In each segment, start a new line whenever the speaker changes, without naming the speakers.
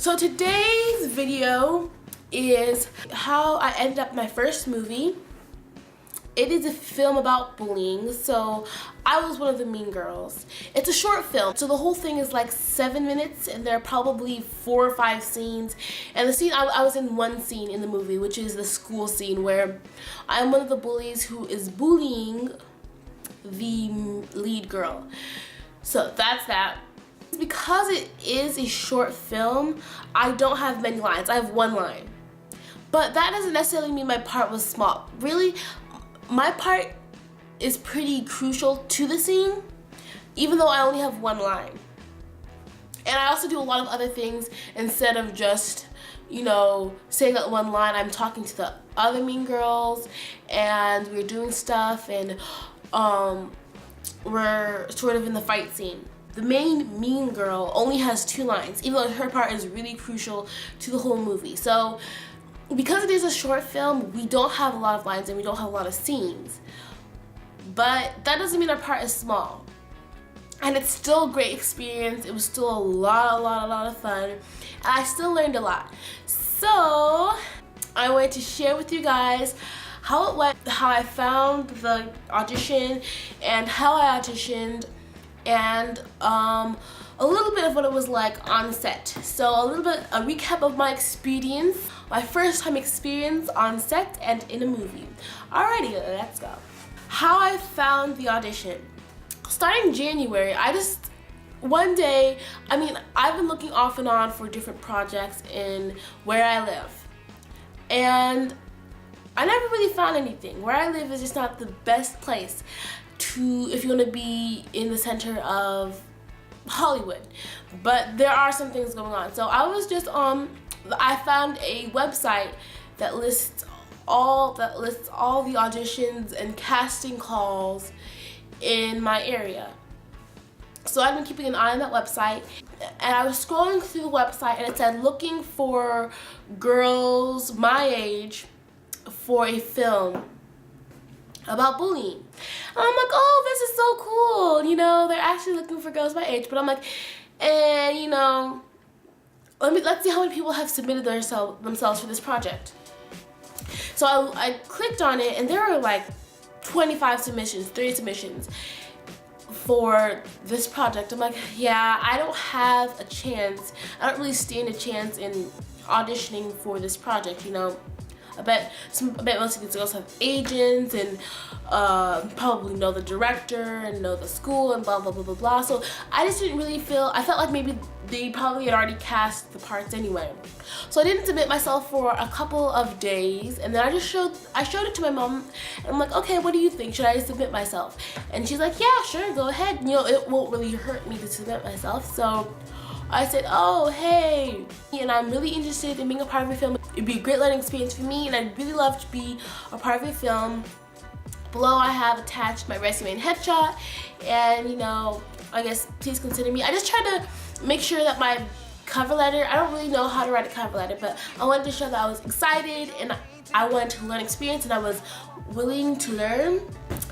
So today's video is how I ended up my first movie. It is a film about bullying, so I was one of the mean girls. It's a short film, so the whole thing is like 7 minutes, and there are probably 4 or 5 scenes. And the scene, I was in one scene in the movie, which is the school scene where I'm one of the bullies who is bullying the lead girl. So that's that. Because it is a short film, I don't have many lines. I have one line. But that doesn't necessarily mean my part was small. Really, my part is pretty crucial to the scene, even though I only have one line. And I also do a lot of other things instead of just, you know, saying that one line. I'm talking to the other mean girls, and we're doing stuff, and we're sort of in the fight scene. The main mean girl only has 2 lines, even though her part is really crucial to the whole movie. So because it is a short film, we don't have a lot of lines and we don't have a lot of scenes. But that doesn't mean our part is small. And it's still a great experience. It was still a lot of fun. And I still learned a lot. So I wanted to share with you guys how it went, how I found the audition, and how I auditioned, and a little bit of what it was like on set. So a recap of my experience, my first time experience on set and in a movie. Alrighty, let's go. How I found the audition. Starting January, one day, I've been looking off and on for different projects in where I live. And I never really found anything. Where I live is just not the best place if you want to be in the center of Hollywood, but there are some things going on. So I found a website that lists all the auditions and casting calls in my area. So I've been keeping an eye on that website, and I was scrolling through the website, and it said looking for girls my age for a film about bullying. And I'm like, oh, this is so cool. You know, they're actually looking for girls my age. But I'm like, you know, let's see how many people have submitted themselves for this project. So I clicked on it, and there were like 25 submissions, 30 submissions for this project. I'm like, yeah, I don't have a chance. I don't really stand a chance in auditioning for this project, you know. I bet most of these girls have agents and probably know the director and know the school and blah blah blah blah blah. So I just didn't really I felt like maybe they probably had already cast the parts anyway. So I didn't submit myself for a couple of days, and then I showed it to my mom, and I'm like, okay, what do you think? Should I submit myself? And she's like, yeah, sure, go ahead. You know, it won't really hurt me to submit myself. So I said, oh, hey, and I'm really interested in being a part of a film. It'd be a great learning experience for me, and I'd really love to be a part of a film. Below I have attached my resume and headshot, and you know, I guess please consider me. I just tried to make sure that my cover letter, I don't really know how to write a cover letter, but I wanted to show that I was excited and I wanted to learn experience, and I was willing to learn.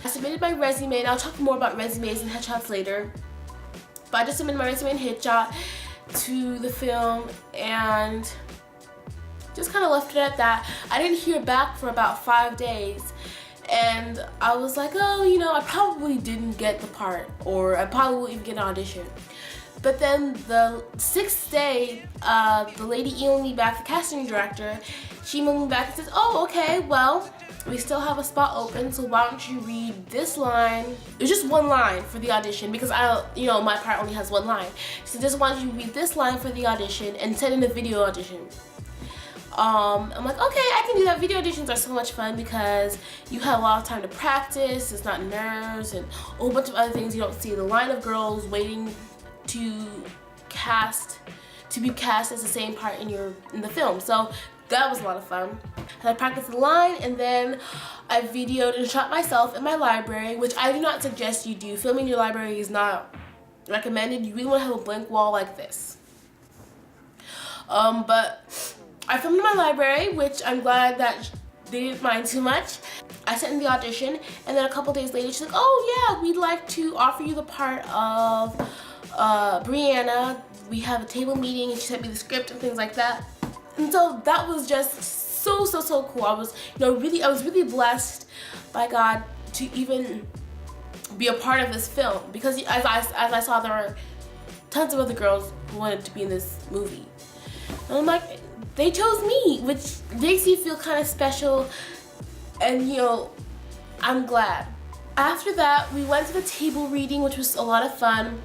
I submitted my resume, and I'll talk more about resumes and headshots later. But I just submitted my resume and headshot to the film and just kind of left it at that. I didn't hear back for about 5 days, and I was like, oh, you know, I probably didn't get the part, or I probably won't even get an audition. But then the 6th day, the lady emailed me back, the casting director, she emailed me back and says, oh, okay, well, we still have a spot open, so why don't you read this line? It was just one line for the audition, because you know, my part only has one line. So just why don't you read this line for the audition and send in a video audition. I'm like, okay, I can do that. Video auditions are so much fun because you have a lot of time to practice. It's not nerves and a whole bunch of other things. You don't see the line of girls waiting to be cast as the same part in the film. So that was a lot of fun. And I practiced the line, and then I videoed and shot myself in my library, which I do not suggest you do. Filming in your library is not recommended. You really want to have a blank wall like this. But I filmed in my library, which I'm glad that they didn't mind too much. I sent in the audition, and then a couple days later she's like, oh yeah, we'd like to offer you the part of Brianna. We have a table meeting and she sent me the script and things like that. And so that was just so cool. I was, I was really blessed by God to even be a part of this film, because as I saw, there were tons of other girls who wanted to be in this movie. And I'm like, they chose me, which makes you feel kind of special, and I'm glad. After that, we went to the table reading, which was a lot of fun.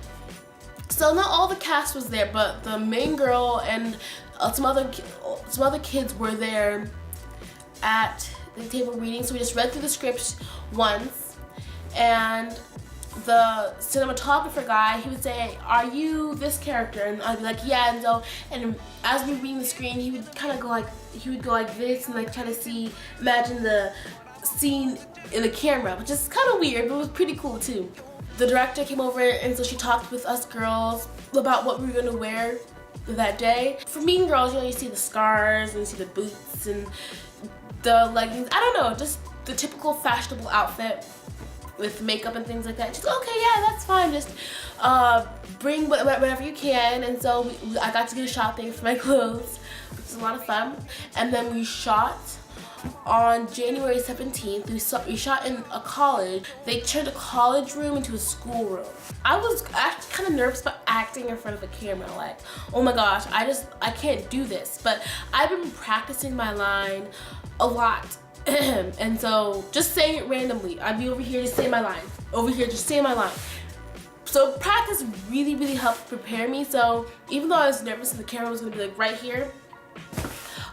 So not all the cast was there, but the main girl and some other kids were there at the table reading. So we just read through the scripts once, and the cinematographer guy, he would say, "Are you this character?" And I'd be like, "Yeah." And as we were reading the screen, he would kind of go like this and like try to imagine the scene in the camera, which is kind of weird, but it was pretty cool too. The director came over, and so she talked with us girls about what we were gonna wear that day. For Mean Girls, you see the scars and you see the boots and the leggings. I don't know, just the typical fashionable outfit with makeup and things like that. She's like, "Okay, yeah, that's fine. Just bring whatever you can." And so I got to go shopping for my clothes, which was a lot of fun. And then we shot on January 17th. We shot in a college. They turned a college room into a school room. I was actually kind of nervous about acting in front of a camera. Like, oh my gosh, I can't do this. But I've been practicing my line a lot. And so just saying it randomly. I'd be over here just saying my line. Over here just saying my line. So practice really helped prepare me. So even though I was nervous and the camera was gonna be like right here,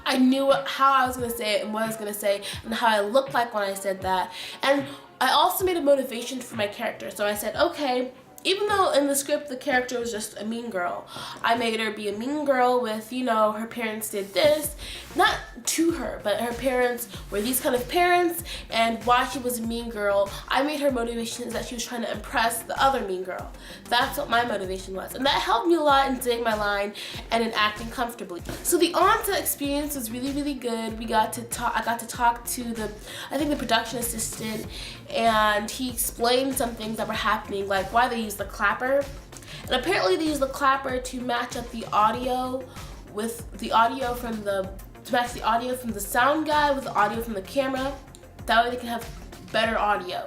I knew how I was gonna say it and what I was gonna say and how I looked like when I said that. And I also made a motivation for my character. So I said, okay, even though in the script the character was just a mean girl, I made her be a mean girl with, her parents did this, not to her, but her parents were these kind of parents, and why she was a mean girl, I made her motivation is that she was trying to impress the other mean girl. That's what my motivation was, and that helped me a lot in saying my line and in acting comfortably. So the on-set experience was really good. I got to talk to the production assistant, and he explained some things that were happening, like why they used the clapper. And apparently they used the clapper to match up the audio with the audio from the sound guy with the audio from the camera. That way they can have better audio.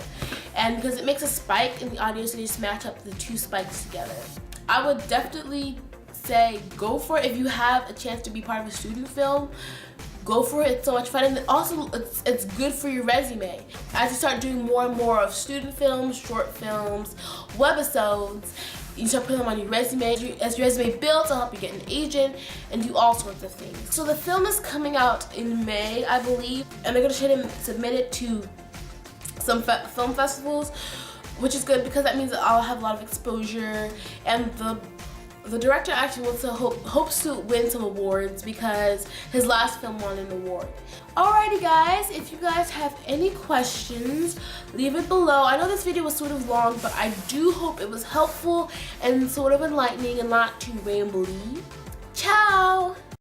And because it makes a spike in the audio, so they just match up the two spikes together. I would definitely say go for it if you have a chance to be part of a student film. Go for it, it's so much fun, and also it's good for your resume. As you start doing more and more of student films, short films, webisodes, you start putting them on your resume. As your resume builds, it'll help you get an agent and do all sorts of things. So the film is coming out in May, I believe, and they're gonna try to submit it to some film festivals, which is good because that means that I'll have a lot of exposure, and the director actually hopes to win some awards because his last film won an award. Alrighty guys, if you guys have any questions, leave it below. I know this video was sort of long, but I do hope it was helpful and sort of enlightening and not too rambly. Ciao!